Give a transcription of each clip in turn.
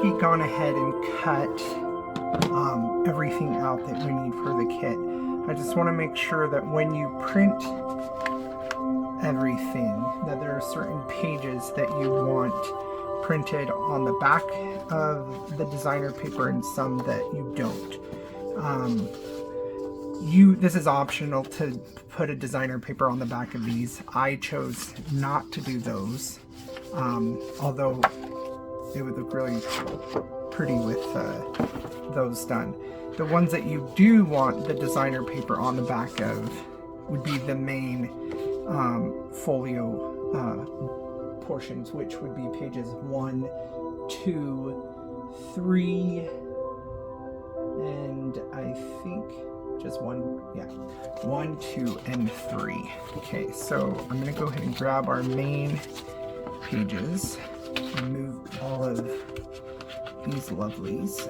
already gone ahead and cut everything out that we need for the kit. I just want to make sure that when you print everything, that there are certain pages that you want printed on the back of the designer paper and some that you don't. This is optional to put a designer paper on the back of these. I chose not to do those, although it would look really pretty with those done. The ones that you do want the designer paper on the back of would be the main folio portions, which would be pages 1, 2, 3, and I think just 1, 2, and 3. Okay, so I'm going to go ahead and grab our main pages and move all of these lovelies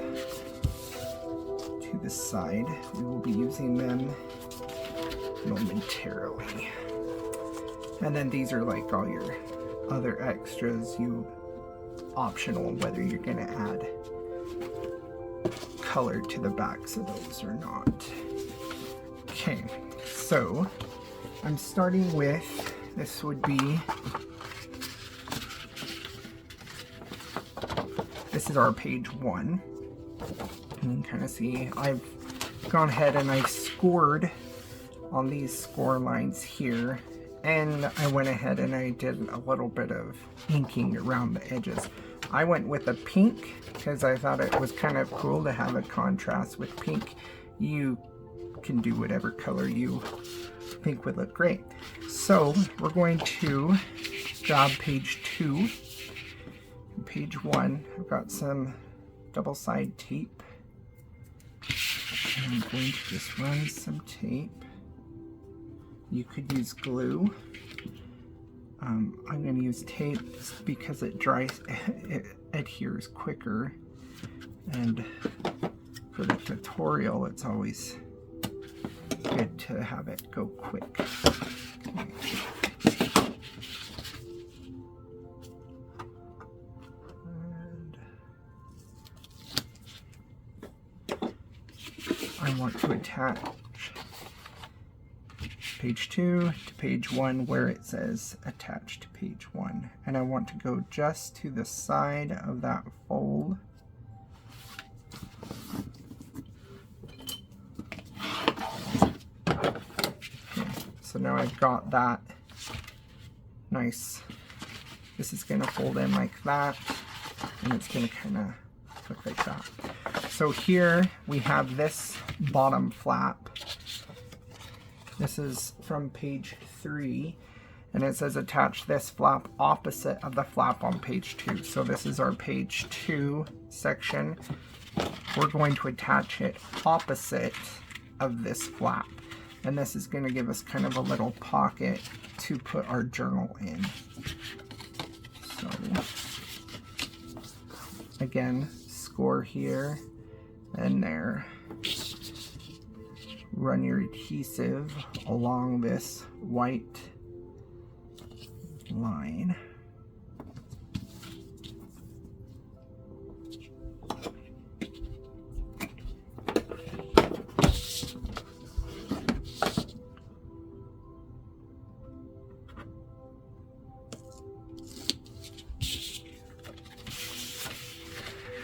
to the side. We will be using them momentarily. And then these are like all your other extras, optional whether you're going to add color to the backs of those or not. Okay, so I'm starting with, this would be, this is our page 1. You can kind of see I've gone ahead and I scored on these score lines here, and I went ahead and I did a little bit of inking around the edges. I went with a pink because I thought it was kind of cool to have a contrast with pink. You can do whatever color you think would look great. So we're going to grab page 2. Page 1, I've got some double-side tape. And I'm going to just run some tape. You could use glue. I'm going to use tape because it dries, it adheres quicker, and for the tutorial it's always good to have it go quick. And I want to attach page 2 to page 1 where it says attached to page 1, and I want to go just to the side of that fold. Okay, so now I've got that nice, this is going to fold in like that, and it's going to kind of look like that. So here we have this bottom flap. This is from page 3, and it says attach this flap opposite of the flap on page 2. So this is our page 2 section. We're going to attach it opposite of this flap, and this is going to give us kind of a little pocket to put our journal in. So again, score here and there. Run your adhesive along this white line.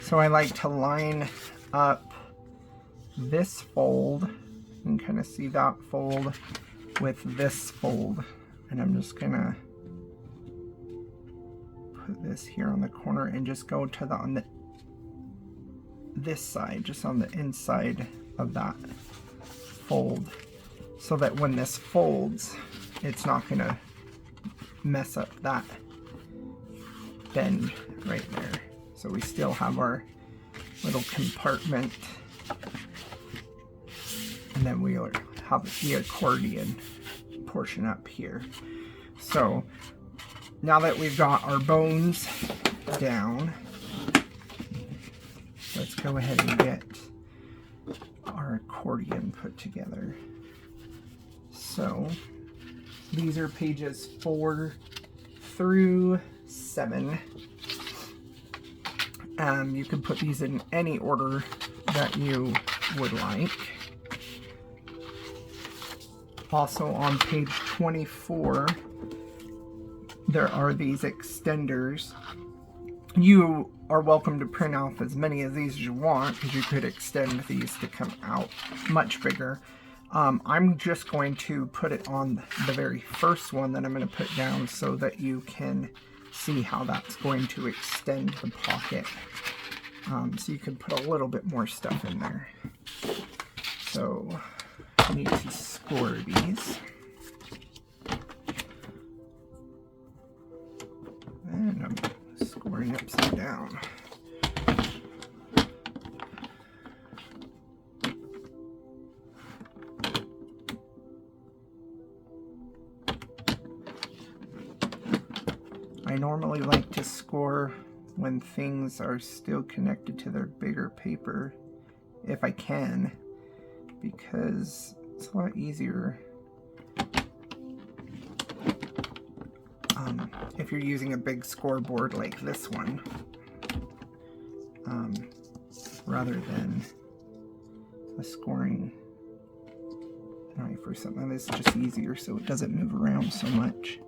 So I like to line up this fold, and kind of see that fold with this fold, and I'm just gonna put this here on the corner and just go to the on this side, just on the inside of that fold, so that when this folds, it's not gonna mess up that bend right there. So we still have our little compartment, and then we have the accordion portion up here. So now that we've got our bones down, let's go ahead and get our accordion put together. So these are pages 4 through 7. You can put these in any order that you would like. Also on page 24, there are these extenders. You are welcome to print off as many of these as you want, because you could extend these to come out much bigger. I'm just going to put it on the very first one that I'm going to put down so that you can see how that's going to extend the pocket. So you can put a little bit more stuff in there. So I need to score these. And I'm scoring upside down. I normally like to score when things are still connected to their bigger paper, if I can, because it's a lot easier if you're using a big scoreboard like this one, rather than a scoring knife or something. It's just easier so it doesn't move around so much.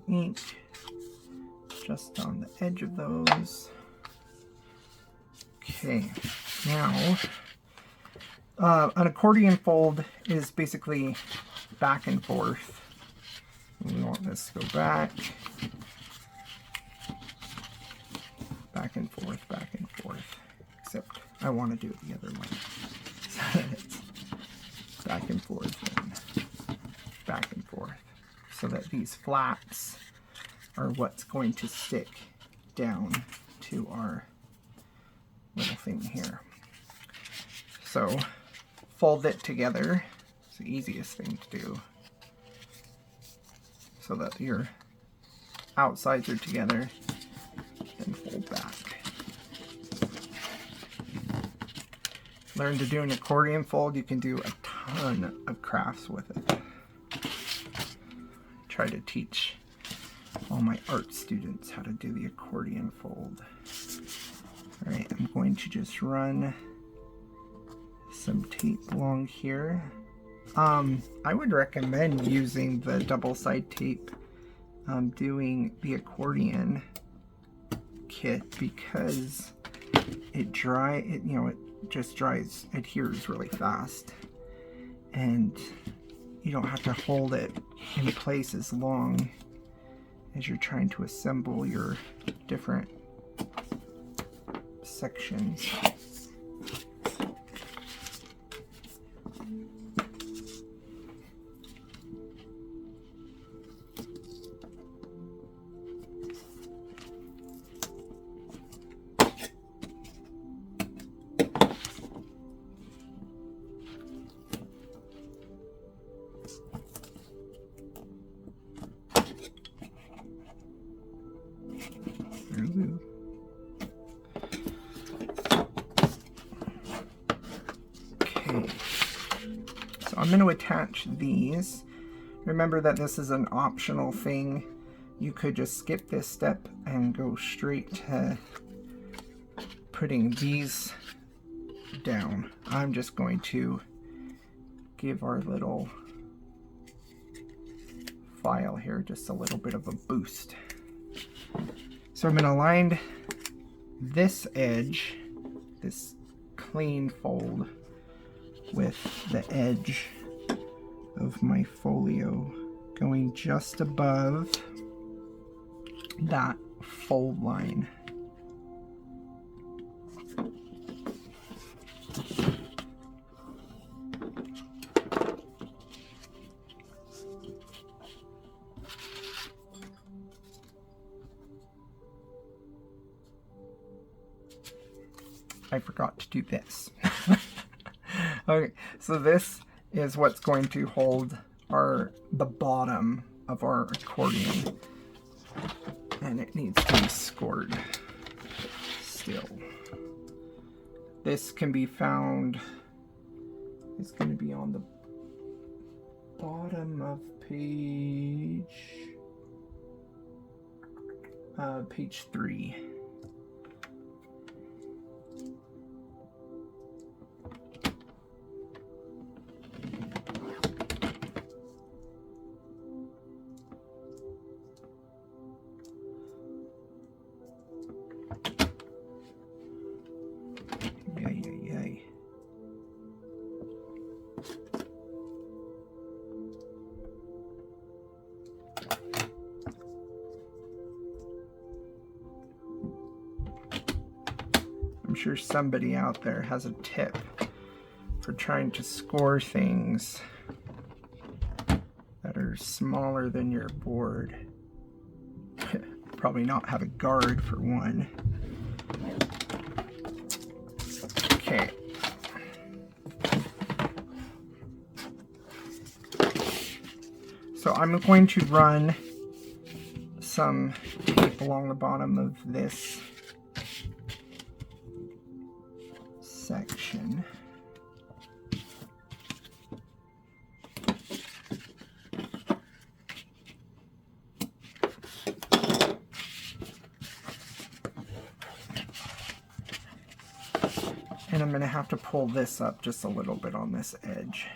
Ink just on the edge of those. Okay, now an accordion fold is basically back and forth. We want this to go back and forth, back and forth, except I want to do it the other way, so that it's back and forth and back and forth, so that these flaps are what's going to stick down to our little thing here. So fold it together. It's the easiest thing to do, so that your outsides are together, then fold back. Learn to do an accordion fold. You can do a ton of crafts with it. Try to teach all my art students how to do the accordion fold. Alright, I'm going to just run some tape along here. I would recommend using the double side tape doing the accordion kit, because it just adheres really fast, and you don't have to hold it in place as long as you're trying to assemble your different sections. Okay, so I'm going to attach these. Remember that this is an optional thing. You could just skip this step and go straight to putting these down. I'm just going to give our little file here just a little bit of a boost. So I'm going to line this edge, this clean fold, with the edge of my folio, going just above that fold line. I forgot to do this. Okay, so this is what's going to hold the bottom of our accordion, and it needs to be scored still. This can be found, it's going to be on the bottom of page 3. I'm sure somebody out there has a tip for trying to score things that are smaller than your board. Probably not have a guard for one. Okay. So I'm going to run some tape along the bottom of this section. And I'm going to have to pull this up just a little bit on this edge,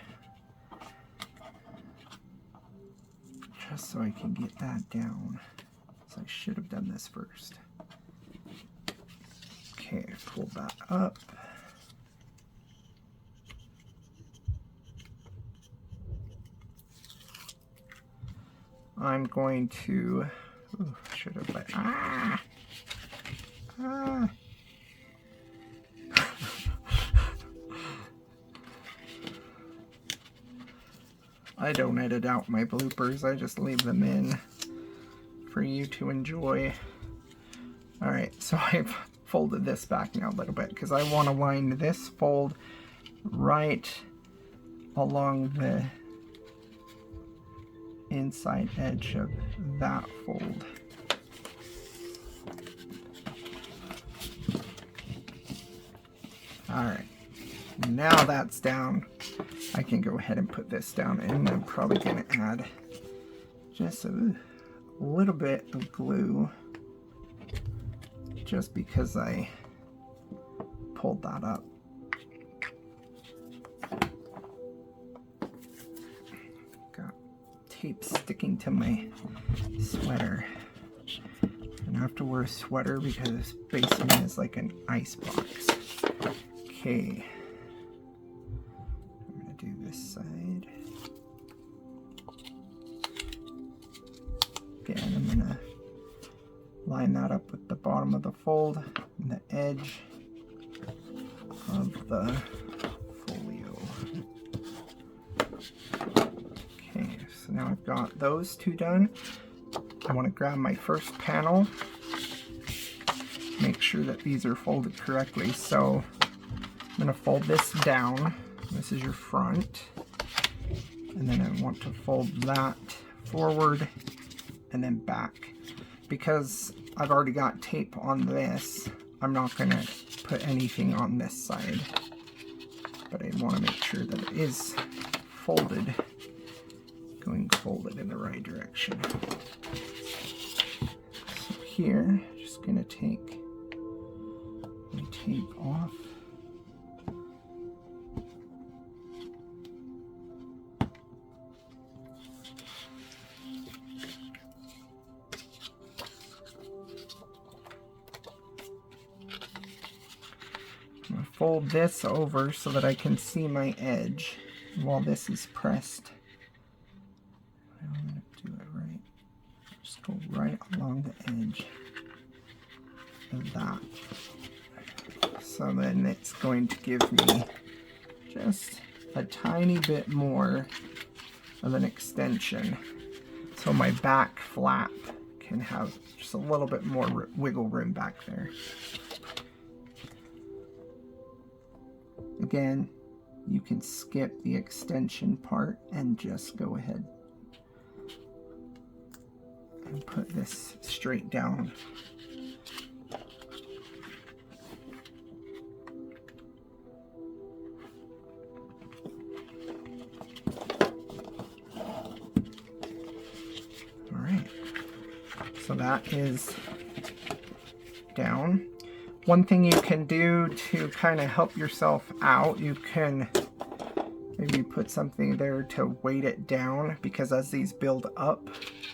just so I can get that down. So I should have done this first. Okay, pull that up. I'm going to, should have let, I don't edit out my bloopers, I just leave them in for you to enjoy. Alright, so I've folded this back now a little bit because I want to line this fold right along the inside edge of that fold. Alright, now that's down, I can go ahead and put this down, and I'm probably going to add just a little bit of glue just because I pulled that up. Got tape sticking to my sweater. And I have to wear a sweater because basically is like an ice box. Okay. I'm going to do this side. Again, I'm going to line that up with the bottom of the fold and the edge of the folio. Okay, so now I've got those two done. I want to grab my first panel, make sure that these are folded correctly. So I'm going to fold this down. This is your front. And then I want to fold that forward and then back. Because I've already got tape on this, I'm not going to put anything on this side. But I want to make sure that it is folded, going folded in the right direction. So here, just going to take my tape off. Fold this over so that I can see my edge while this is pressed. I'm going to do it right. Just go right along the edge of that. So then it's going to give me just a tiny bit more of an extension. So my back flap can have just a little bit more wiggle room back there. again, you can skip the extension part and just go ahead and put this straight down. All right, so that is down. One thing you can do to kind of help yourself out, you can maybe put something there to weight it down, because as these build up,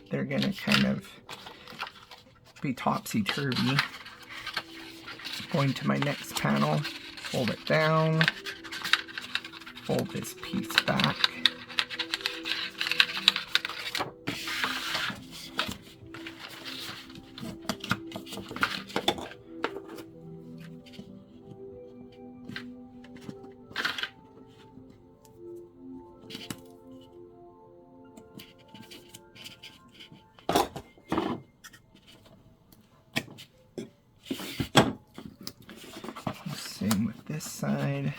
they're going to kind of be topsy-turvy. Going to my next panel, fold it down, fold this piece back. Same with this side.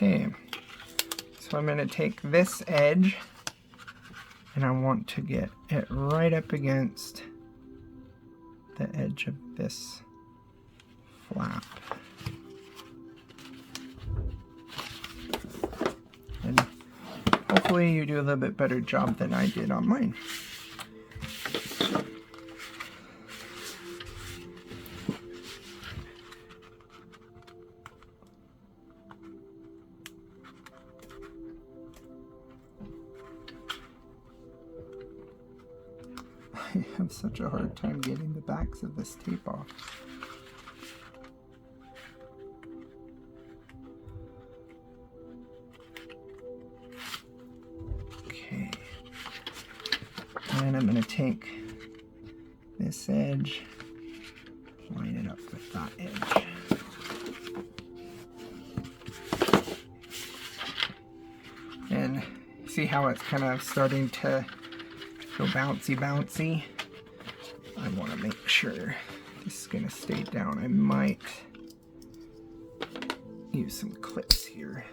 Okay, so I'm going to take this edge and I want to get it right up against the edge of this flap. And hopefully you do a little bit better job than I did on mine. I have such a hard time getting the backs of this tape off. Okay. And I'm going to take this edge, line it up with that edge. And see how it's kind of starting to go bouncy. I want to make sure this is going to stay down. I might use some clips here.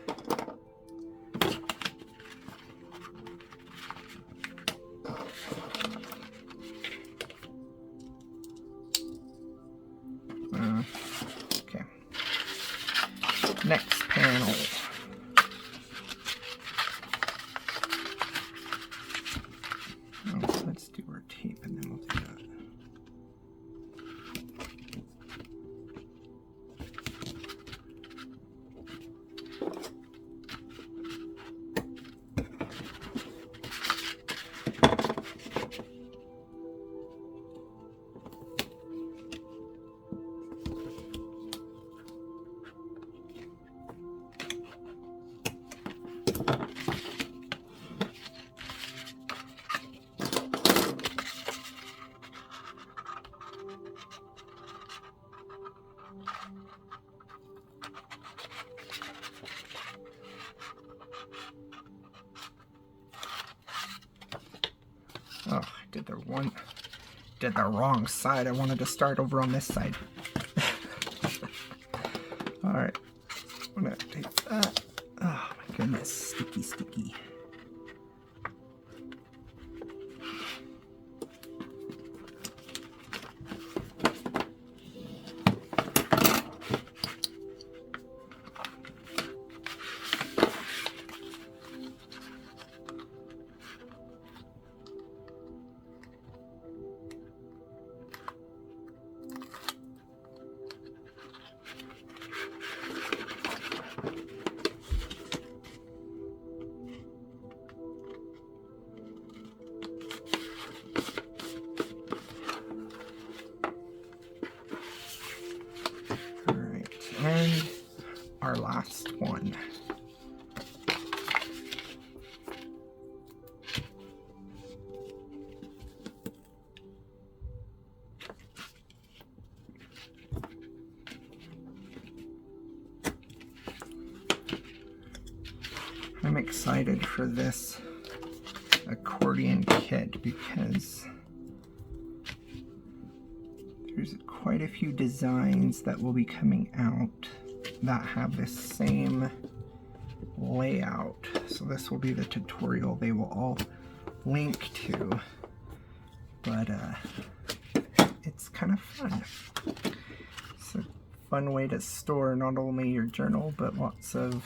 Okay. Next panel. Let's do our tape and then we'll do that. Oh, I did the wrong side. I wanted to start over on this side. All right, I'm gonna take that. Oh my goodness, sticky. last one. I'm excited for this accordion kit because there's quite a few designs that will be coming out that have this same layout. So this will be the tutorial they will all link to, but it's kind of fun. It's a fun way to store not only your journal but lots of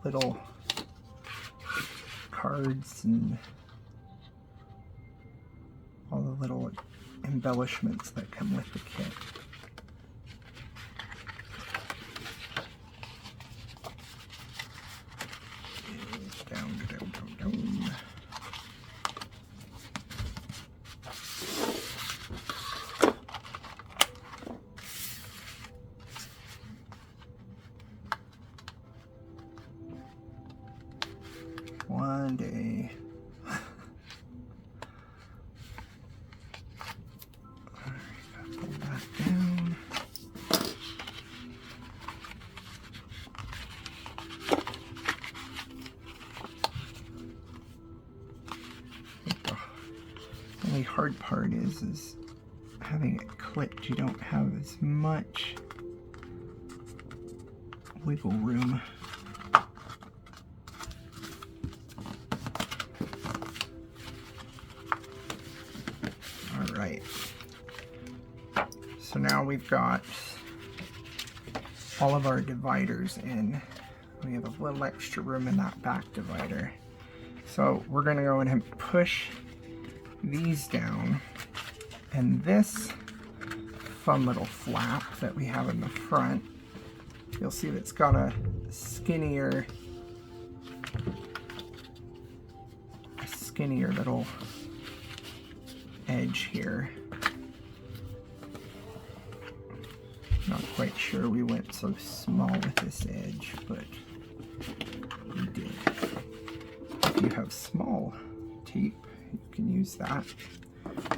little cards and all the little embellishments that come with the kit. Down, down, down, down. One day. Alright, pull that down. The only hard part is having it clipped. You don't have as much wiggle room. Alright, so now we've got all of our dividers in. We have a little extra room in that back divider. So we're going to go ahead and push these down, and this fun little flap that we have in the front, you'll see that it's got a skinnier little edge here. Not quite sure we went so small with this edge, but we did. If you have small tape, you can use that,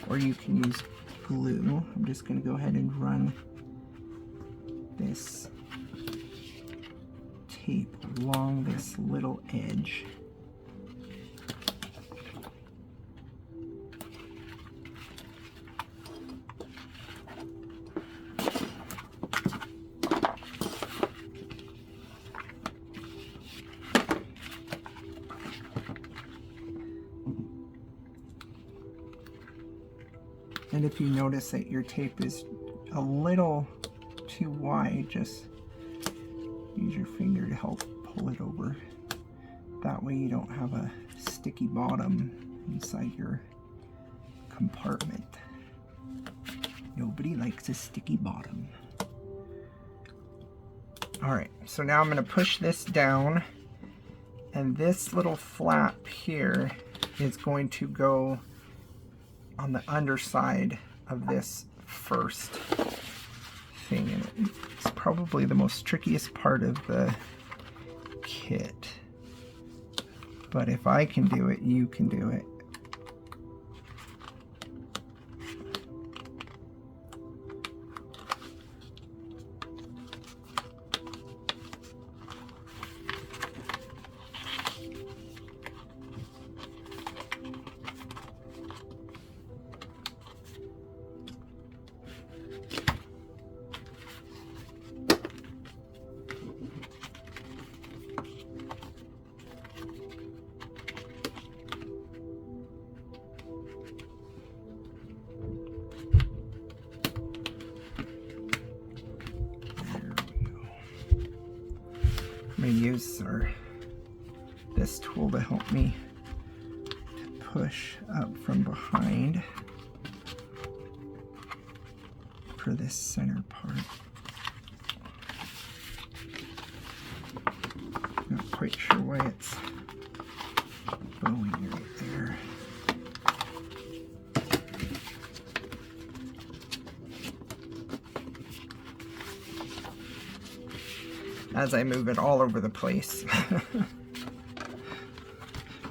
or you can use glue. I'm just going to go ahead and run this tape along this little edge. And if you notice that your tape is a little too wide, just use your finger to help pull it over. That way you don't have a sticky bottom inside your compartment. Nobody likes a sticky bottom. Alright, so now I'm going to push this down, and this little flap here is going to go on the underside of this first thing, and it's probably the most trickiest part of the kit, but if I can do it, you can do it. I'm going to use this tool to help me to push up from behind for this center part. Not quite sure why it's bowing right there. as I move it all over the place.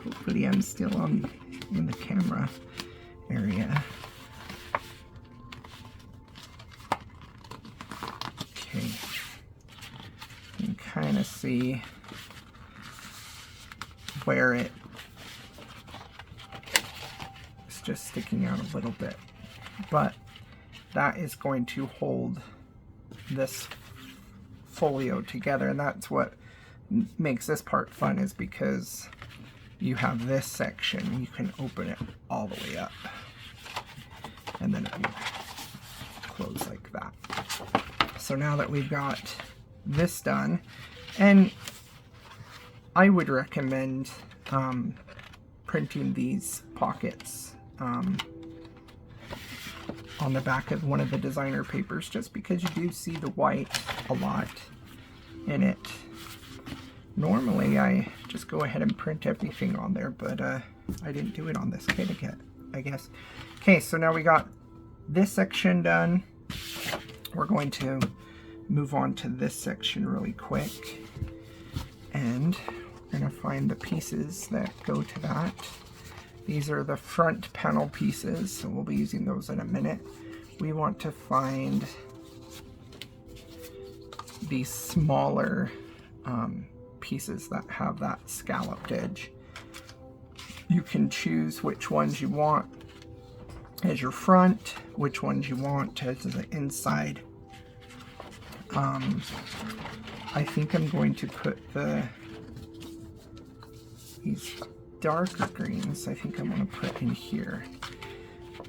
Hopefully I'm still in the camera area. Okay. You can kind of see where it's just sticking out a little bit. But that is going to hold this folio together, and that's what makes this part fun, is because you have this section, you can open it all the way up, and then it will close like that. So now that we've got this done, and I would recommend printing these pockets on the back of one of the designer papers, just because you do see the white a lot in it. Normally I just go ahead and print everything on there, but I didn't do it on this kit again, I guess. Okay, so now we got this section done. We're going to move on to this section really quick, and we're going to find the pieces that go to that. These are the front panel pieces, so we'll be using those in a minute. We want to find these smaller pieces that have that scalloped edge. You can choose which ones you want as your front, which ones you want as the inside. I think I'm going to put these darker greens, I think I want to put in here.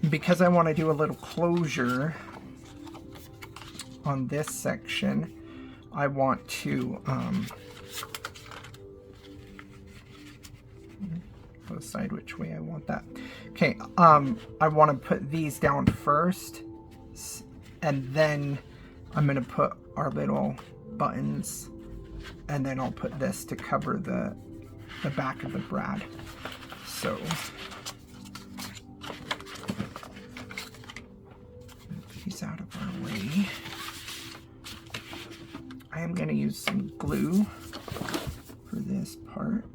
Because I want to do a little closure on this section, I want to decide which way I want that. Okay, I want to put these down first, and then I'm going to put our little buttons, and then I'll put this to cover the back of the brad. So move these out of our way. I am going to use some glue for this part.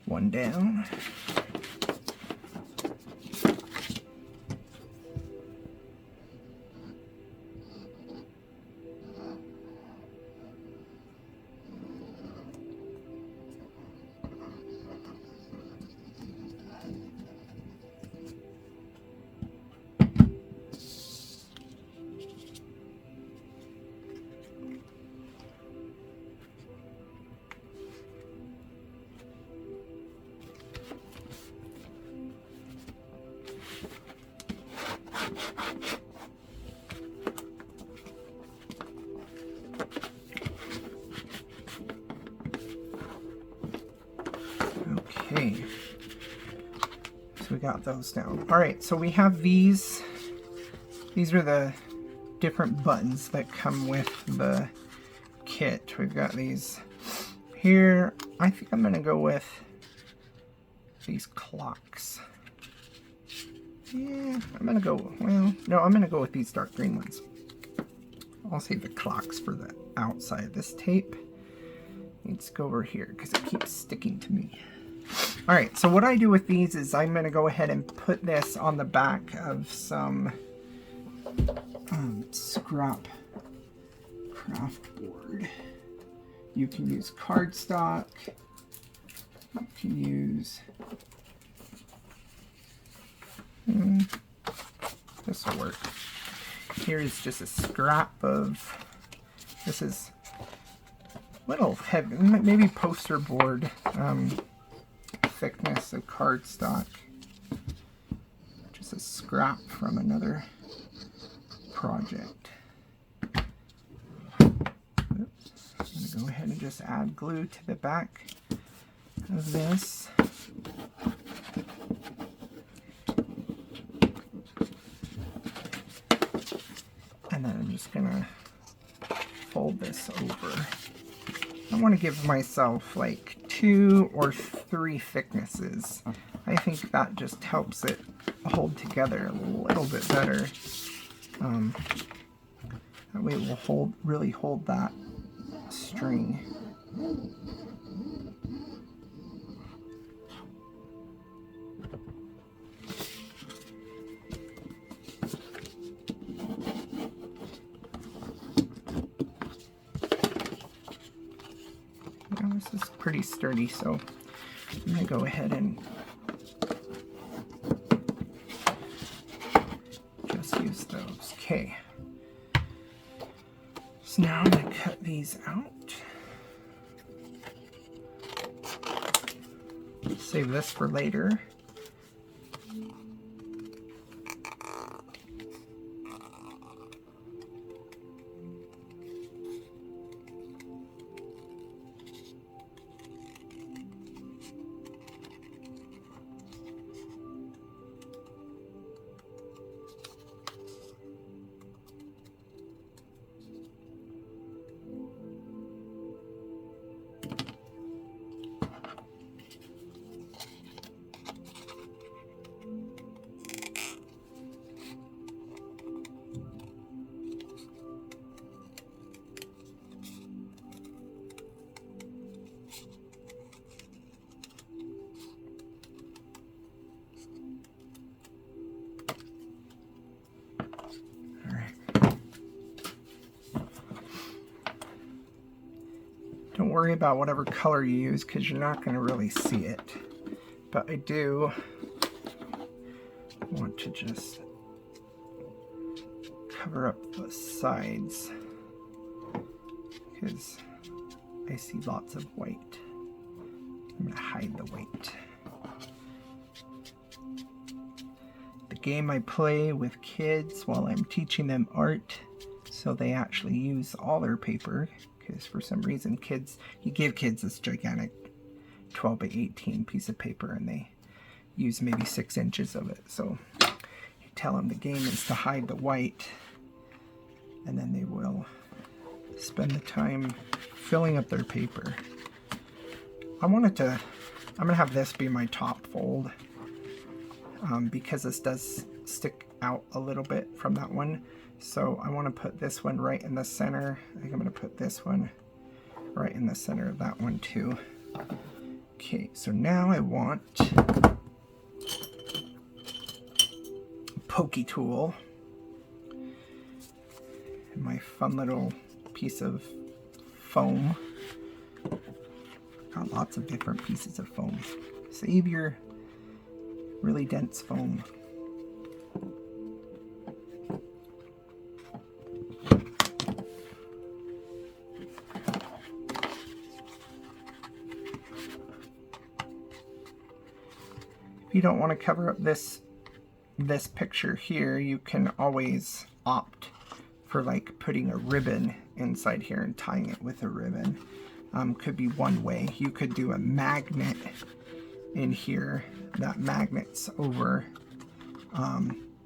One down. Okay, so we got those down. All right, so we have these. These are the different buttons that come with the kit. We've got these here. I think I'm gonna go with these clocks. Yeah, I'm gonna go, well, no, I'm gonna go with these dark green ones. I'll save the clocks for the outside. This tape needs to go over here because it keeps sticking to me. All right, so what I do with these is I'm gonna go ahead and put this on the back of some scrap craft board. You can use cardstock, you can use this will work. Here's just a scrap of, this is a little heavy, maybe poster board. thickness of cardstock, just a scrap from another project. Oops. I'm going to go ahead and just add glue to the back of this. And then I'm just going to fold this over. I want to give myself like 2 or 3 thicknesses. I think that just helps it hold together a little bit better. That way it will really hold that string. This is pretty sturdy, so I'm going to go ahead and just use those. Okay. So now I'm going to cut these out. Save this for later. Don't worry about whatever color you use because you're not going to really see it. But I do want to just cover up the sides because I see lots of white. I'm going to hide the white. The game I play with kids while I'm teaching them art, so they actually use all their paper. Because for some reason you give kids this gigantic 12 by 18 piece of paper and they use maybe 6 inches of it. So you tell them the game is to hide the white, and then they will spend the time filling up their paper. I'm going to have this be my top fold because this does stick out a little bit from that one. So I want to put this one right in the center. I think I'm going to put this one right in the center of that one too. Okay, so now I want a pokey tool and my fun little piece of foam. Got lots of different pieces of foam. Save your really dense foam. If you don't want to cover up this picture here, you can always opt for like putting a ribbon inside here and tying it with a ribbon. Could be one way. You could do a magnet in here that magnets over,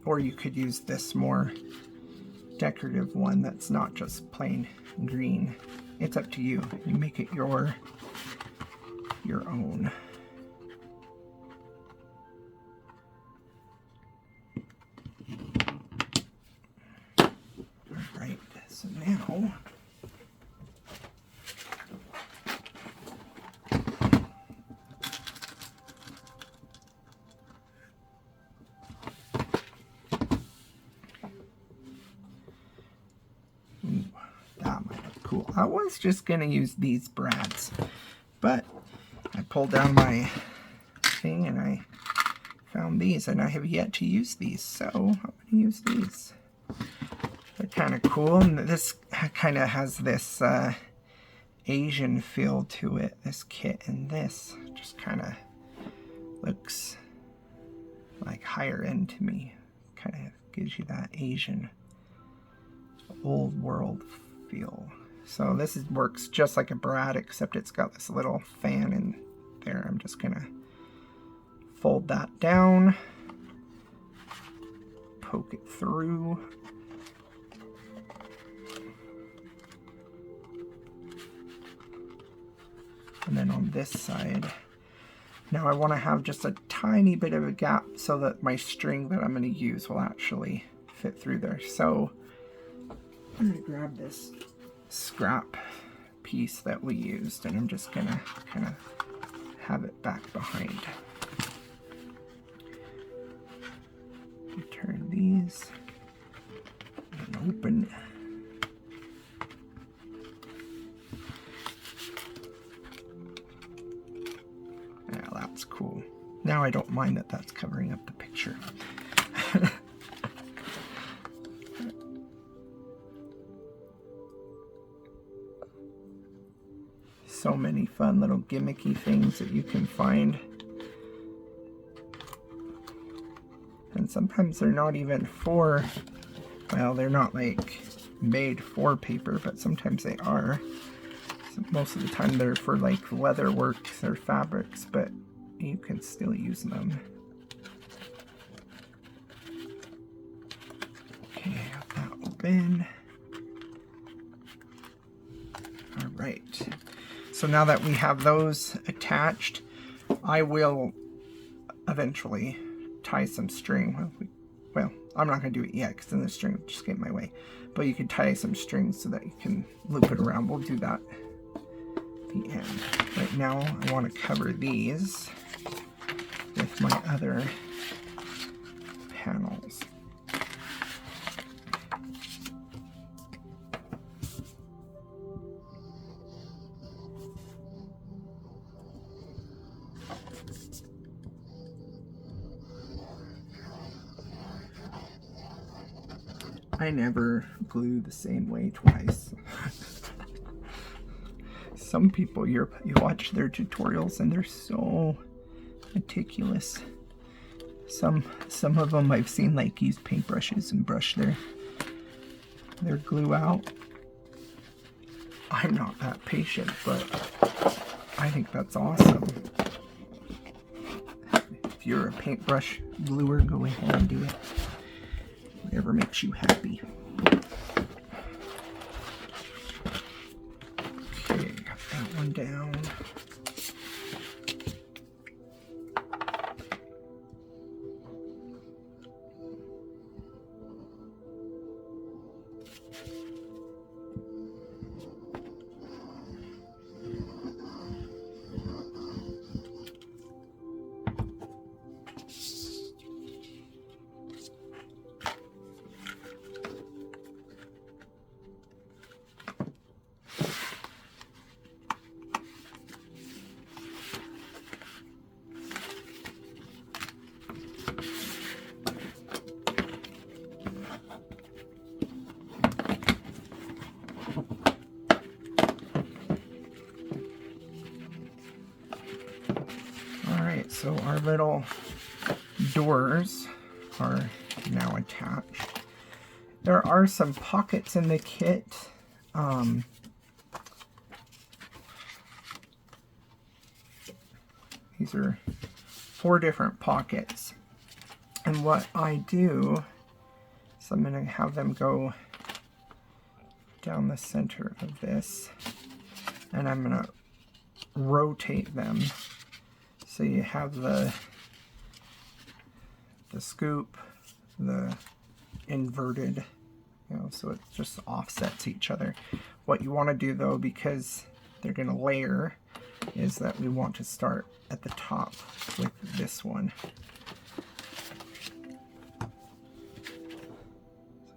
or you could use this more decorative one that's not just plain green. It's up to you. You make it your own. Alright, so now that might look cool. I was just going to use these brads, but I pulled down my thing and I found these, and I have yet to use these, so I'm going to use these. They're kind of cool, and this kind of has this Asian feel to it, this kit, and this just kind of looks like higher end to me. Kind of gives you that Asian old world feel. So this works just like a brad, except it's got this little fan in there. I'm just gonna fold that down, poke it through. And then on this side, now I want to have just a tiny bit of a gap so that my string that I'm going to use will actually fit through there. So I'm going to grab this scrap piece that we used, and I'm just going to kind of have it back behind. Turn these and open. Yeah, that's cool. Now I don't mind that that's covering up the picture. So many fun little gimmicky things that you can find. And sometimes they're not even for, well, they're not like made for paper, but sometimes they are. So most of the time they're for like leather works or fabrics, but you can still use them. Okay, got that open. All right. So now that we have those attached, I will eventually tie some string. Well, I'm not going to do it yet because then the string will just get in my way. But you can tie some strings so that you can loop it around. We'll do that at the end. Right now, I want to cover these with my other panels. I never glue the same way twice. Some people, you watch their tutorials and they're so meticulous. Some of them I've seen like use paintbrushes and brush their glue out. I'm not that patient, but I think that's awesome. If you're a paintbrush gluer, go ahead and do it. Whatever makes you happy. Okay, got that one down. So our little doors are now attached. There are some pockets in the kit. These are 4 different pockets. And what I do is I'm going to have them go down the center of this, and I'm going to rotate them. So you have the scoop, the inverted, so it just offsets each other. What you want to do though, because they're going to layer, is that we want to start at the top with this one. So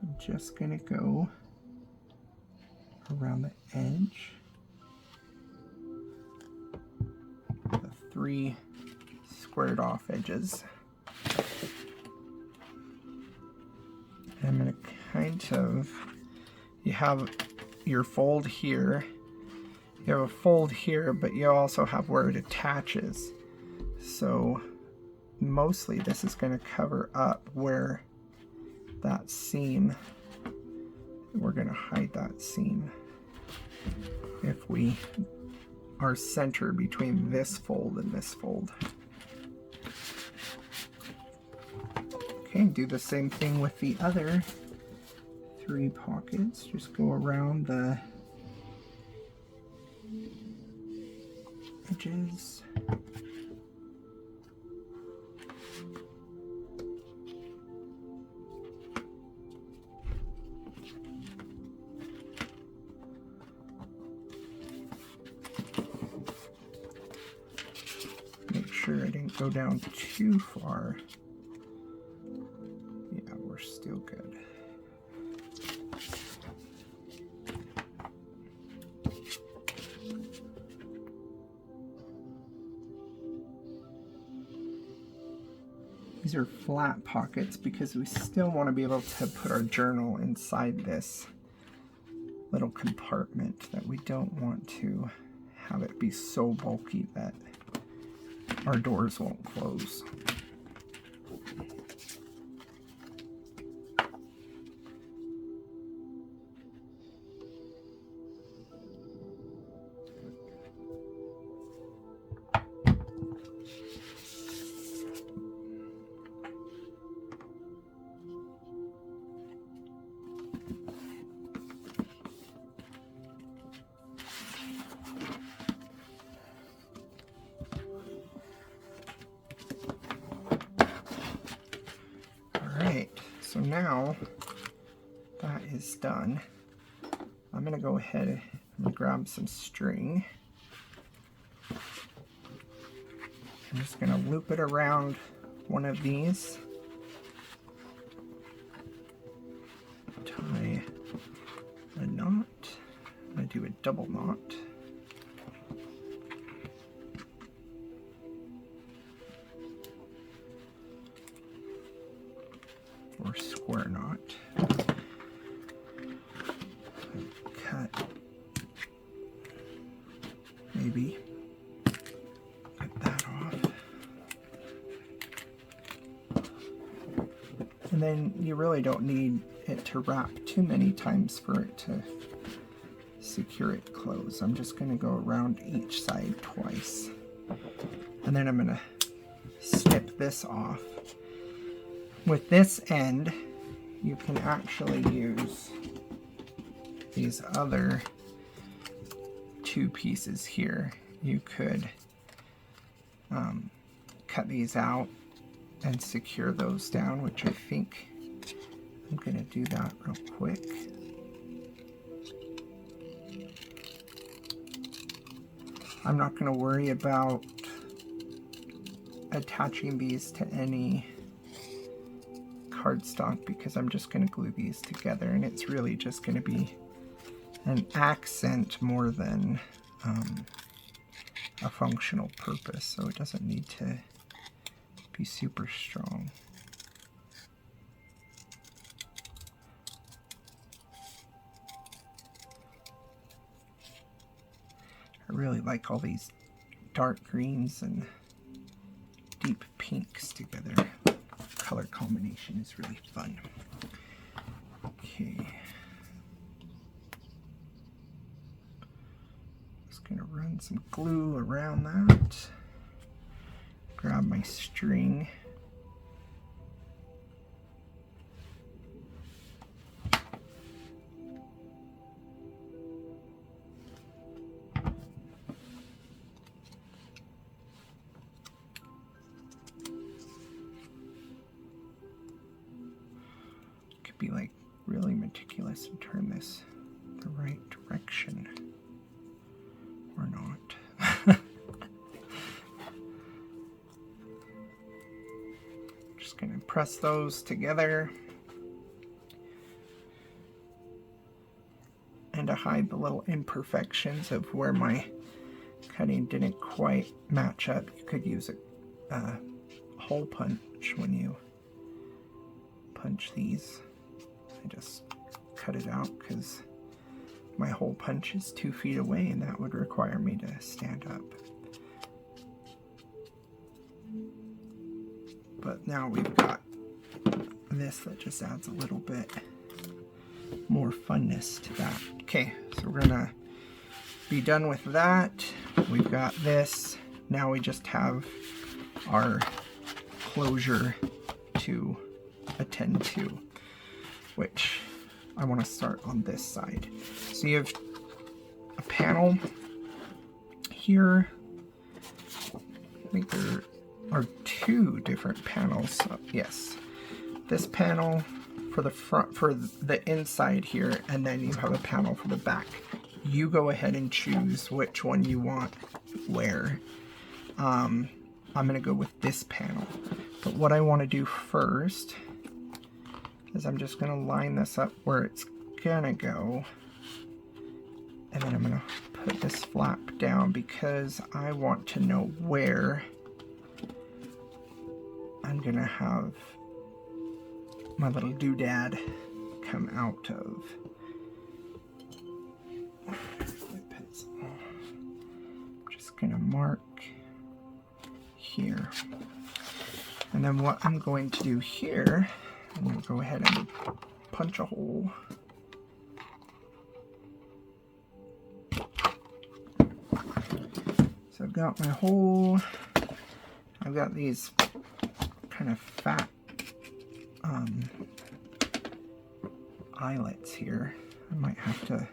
I'm just going to go around the edge. The 3 squared off edges. And I'm going to kind of, you have your fold here, you have a fold here, but you also have where it attaches. So mostly this is going to cover up where that seam, we're going to hide that seam if we are center between this fold and this fold. Okay, do the same thing with the other 3 pockets. Just go around the edges. Make sure I didn't go down too far. Yeah, we're still good. These are flat pockets because we still want to be able to put our journal inside this little compartment, that we don't want to have it be so bulky that our doors won't close. So now that is done, I'm going to go ahead and grab some string. I'm just going to loop it around one of these, tie a knot. I'm going to do a double knot. Or square knot. Cut, maybe cut that off. And then you really don't need it to wrap too many times for it to secure it closed. I'm just going to go around each side twice. And then I'm going to snip this off. With this end, you can actually use these other 2 pieces here. You could cut these out and secure those down, which I think I'm going to do that real quick. I'm not going to worry about attaching these to any cardstock because I'm just going to glue these together, and it's really just going to be an accent more than a functional purpose, so it doesn't need to be super strong. I really like all these dark greens and deep pinks together. Color combination is really fun. Okay. Just gonna run some glue around that. Grab my string. Be like really meticulous and turn this the right direction, or not. Just gonna press those together and to hide the little imperfections of where my cutting didn't quite match up. You could use a hole punch when you punch these. I just cut it out because my hole punch is 2 feet away and that would require me to stand up. But now we've got this that just adds a little bit more funness to that. Okay, so we're gonna be done with that. We've got this. Now we just have our closure to attend to, which I want to start on this side. So you have a panel here. I think there are two different panels. Yes, this panel for the front, for the inside here, and then you have a panel for the back. You go ahead and choose which one you want where. I'm gonna go with this panel, but what I want to do first is I'm just gonna line this up where it's gonna go, and then I'm gonna put this flap down because I want to know where I'm gonna have my little doodad come out of. I'm just gonna mark here, and then what I'm going to do here, I'm gonna go ahead and punch a hole. So I've got my hole. I've got these kind of fat eyelets here. I might have to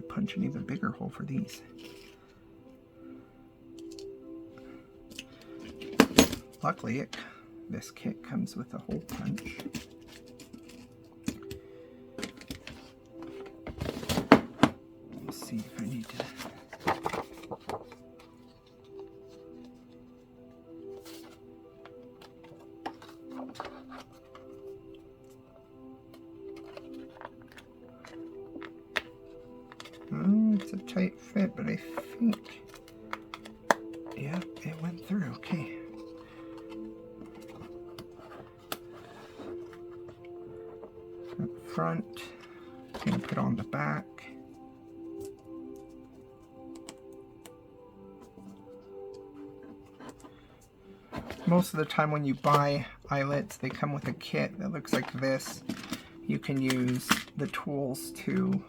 punch an even bigger hole for these. Luckily, this kit comes with a hole punch. Let's see if I need to. Oh, it's a tight fit, but I think, yeah, it went through. Okay. Front, I'm going to put on the back. Most of the time when you buy eyelets, they come with a kit that looks like this. You can use the tools to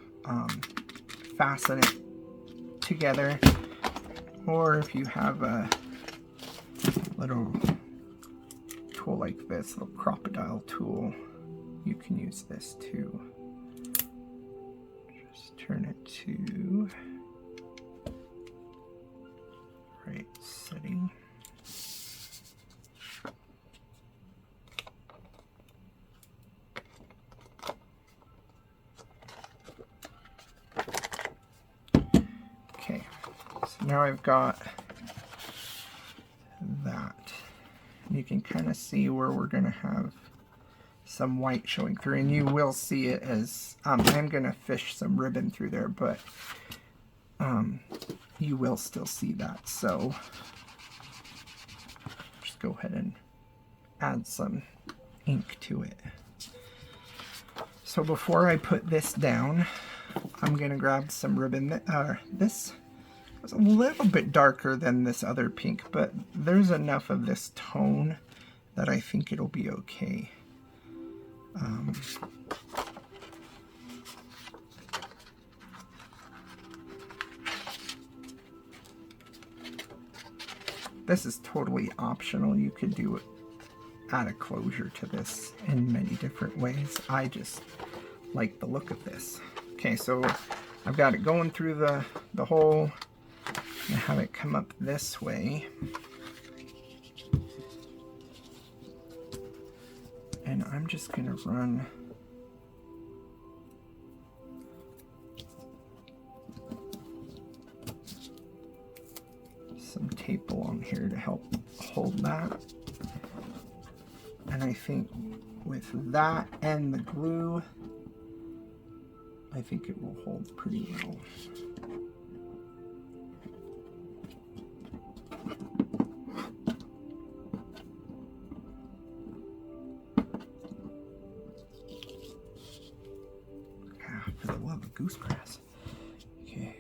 fasten it together, or if you have a little tool like this, little crocodile tool, you can use this too. Just turn it to right setting. Okay, so now I've got that. You can kind of see where we're going to have some white showing through, and you will see it as I'm going to fish some ribbon through there, but you will still see that. So just go ahead and add some ink to it. So before I put this down, I'm going to grab some ribbon. This was a little bit darker than this other pink, but there's enough of this tone that I think it'll be okay. This is totally optional. You could do it, add a closure to this in many different ways. I just like the look of this. Okay, so I've got it going through the hole. I have it come up this way. And I'm just going to run some tape along here to help hold that. And I think with that and the glue, I think it will hold pretty well. For the love of goosegrass. Okay.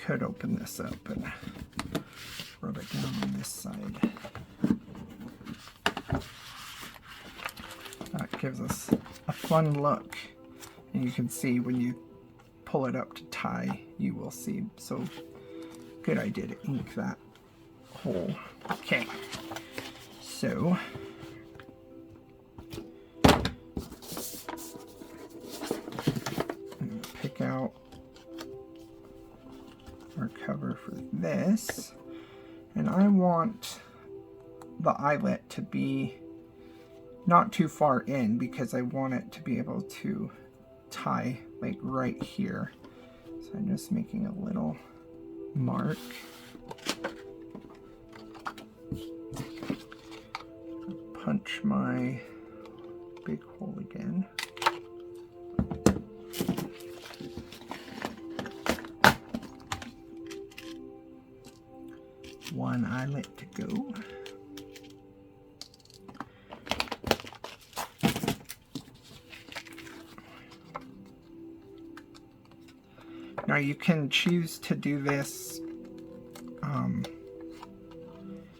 Could open this up and rub it down on this side. That gives us a fun look, and you can see when you pull it up to tie, you will see. So good idea to ink that hole. Okay, so I'm going to pick out our cover for this, and I want the eyelet to be not too far in because I want it to be able to tie like right here. So I'm just making a little mark. Punch my big hole again. One eyelet to go. Now you can choose to do this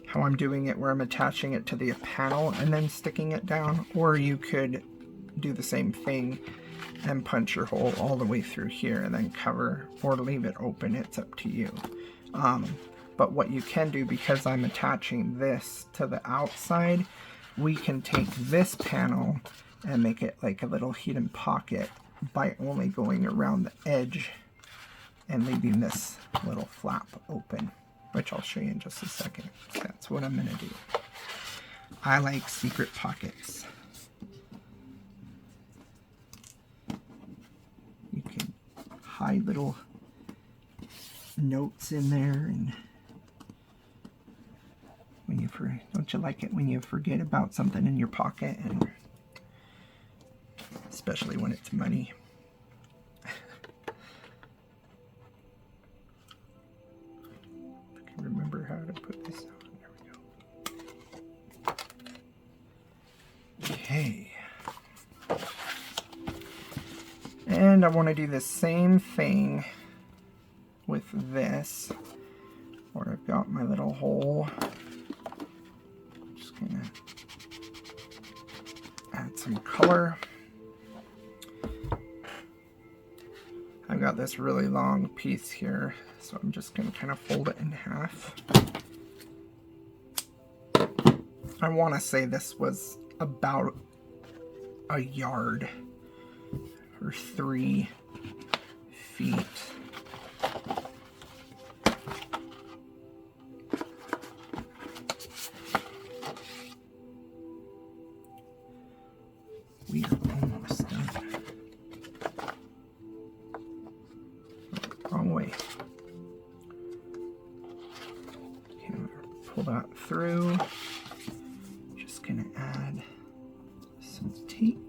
how I'm doing it, where I'm attaching it to the panel and then sticking it down, or you could do the same thing and punch your hole all the way through here and then cover, or leave it open. It's up to you. But what you can do, because I'm attaching this to the outside, we can take this panel and make it like a little hidden pocket by only going around the edge and leaving this little flap open, which I'll show you in just a second. That's what I'm gonna do. I like secret pockets. You can hide little notes in there, and when you don't you like it when you forget about something in your pocket, and especially when it's money. I can remember how to put this on. There we go. Okay. And I want to do the same thing with this, where I've got my little hole. Just gonna add some color. I've got this really long piece here, so I'm just gonna kind of fold it in half. I want to say this was about a yard or 3 feet. We are almost done. Wrong way. Okay, I'm gonna pull that through. Just gonna add some tape.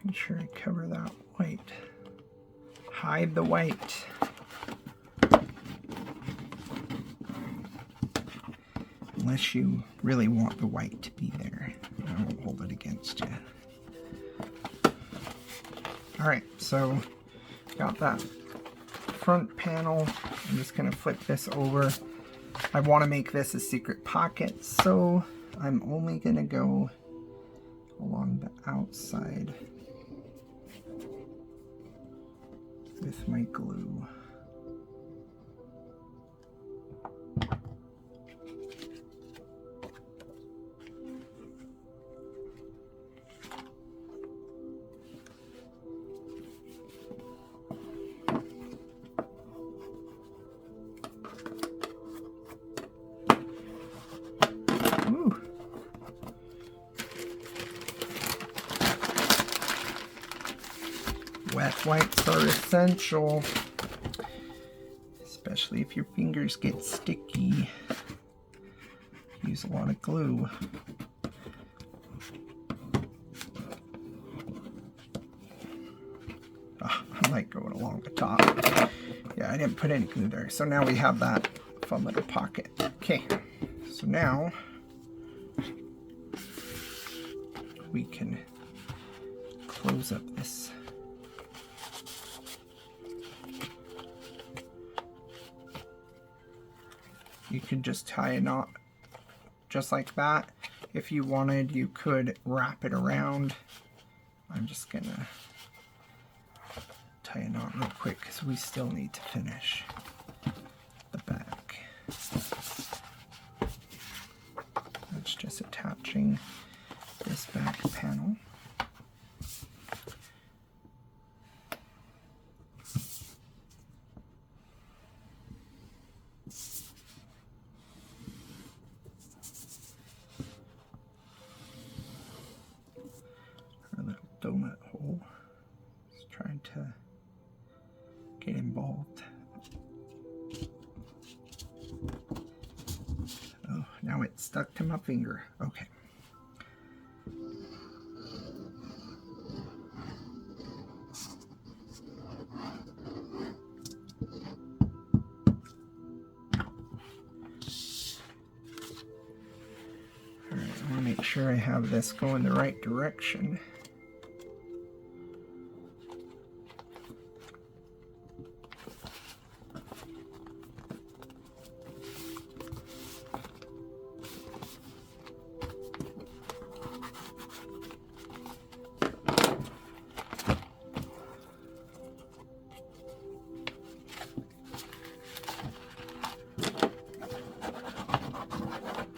Make sure I cover that white. Hide the white. unless you really want the white to be there. I won't hold it against you. Alright, so got that front panel. I'm just going to flip this over. I want to make this a secret pocket, so I'm only going to go along the outside with my glue. Wet wipes are essential, especially if your fingers get sticky. Use a lot of glue. Oh, I like going along the top. Yeah, I didn't put any glue there. So now we have that fun little pocket. Okay, so now we can close up this. You can just tie a knot just like that. If you wanted, you could wrap it around. I'm just gonna tie a knot real quick because we still need to finish the back. That's just attaching this back panel. Donut hole. Just trying to get involved. Oh, now it's stuck to my finger. Okay. All right, I want to make sure I have this going the right direction.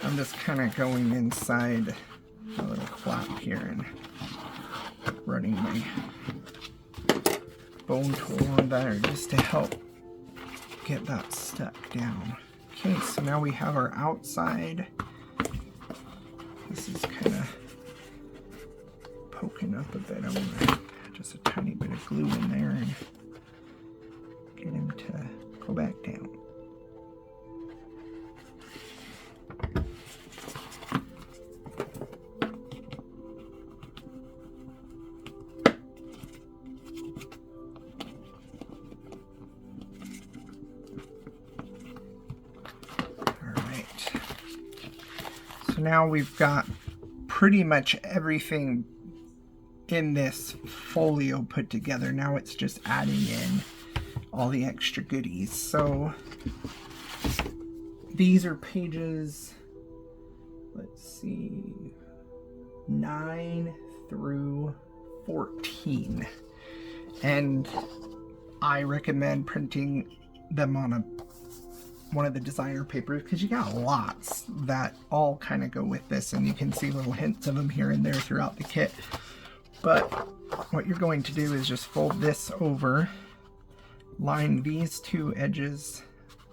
I'm just kind of going inside a little flap here and running my bone tool on there just to help get that stuck down. Okay, so now we have our outside. This is kind of poking up a bit. I'm going to just a tiny bit of glue in there and get him to go back down. So now we've got pretty much everything in this folio put together. Now it's just adding in all the extra goodies. So these are pages, let's see, 9 through 14. And I recommend printing them on one of the designer papers because you got lots that all kind of go with this, and you can see little hints of them here and there throughout the kit. But what you're going to do is just fold this over, line these two edges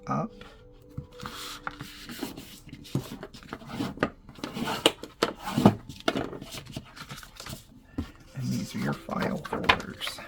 up, and these are your file folders.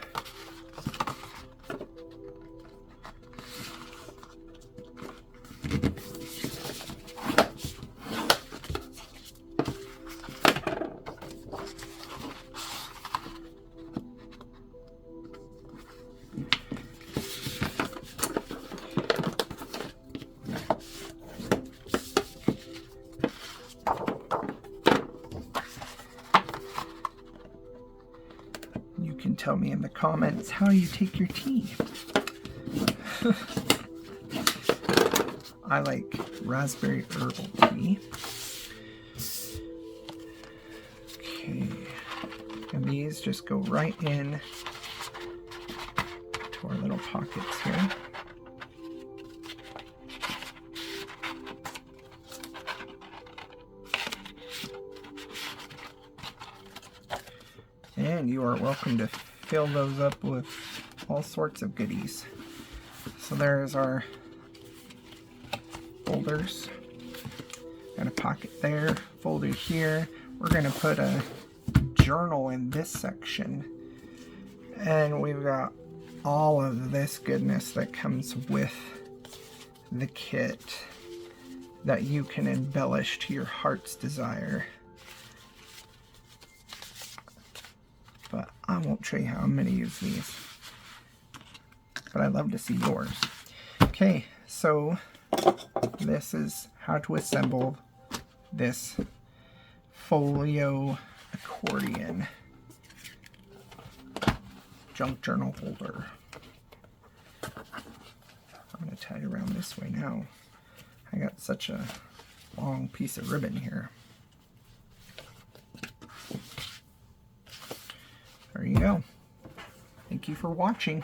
tell me in the comments how you take your tea. I like raspberry herbal tea. Okay, and these just go right in to our little pockets here. And you are welcome to fill those up with all sorts of goodies. So there's our folders. Got a pocket there, folder here. We're going to put a journal in this section. And we've got all of this goodness that comes with the kit that you can embellish to your heart's desire. But I won't show you how I'm going to use these. But I'd love to see yours. Okay, so this is how to assemble this folio accordion junk journal holder. I'm going to tie it around this way now. I got such a long piece of ribbon here. There you go. Thank you for watching.